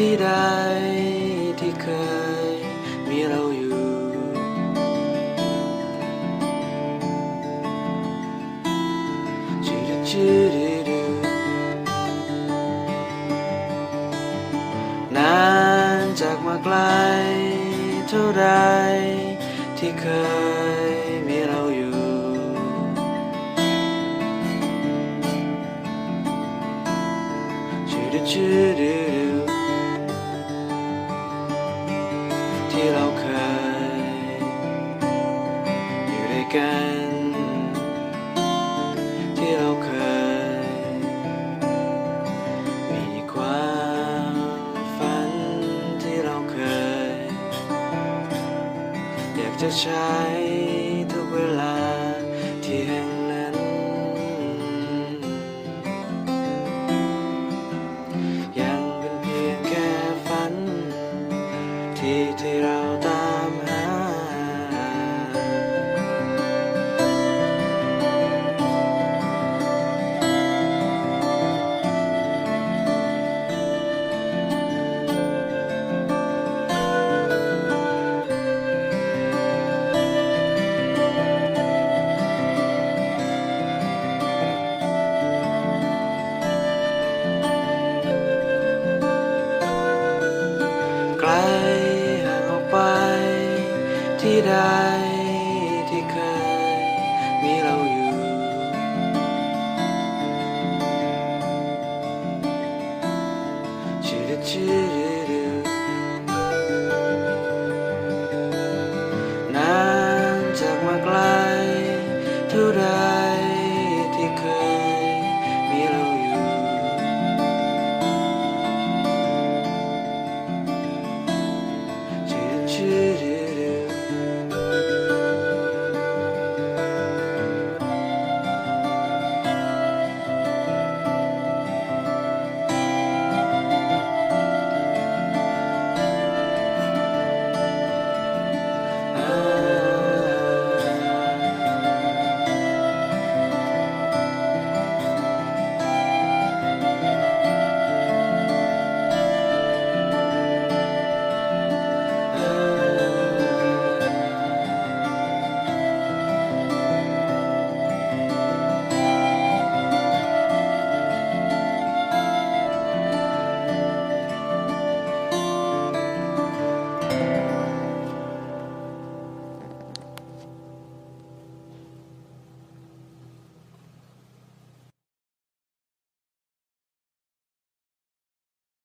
ที่ใดที่เคยมีเราอยู่ชื่อดูนานจากมาไกลเท่าไรที่เคยมีเราอยู่ชื่อดูที่เราเคยอยู่ด้วยกันที่เราเคยมีความฝันที่เราเคยอยากจะใช้ทุกเวลาที่แห่งนั้นยังเป็นเพียงแค่ฝันที่เราตามหาไกลห่างออกไปที่ใดที่เคยมีเราอยู่ชื่อ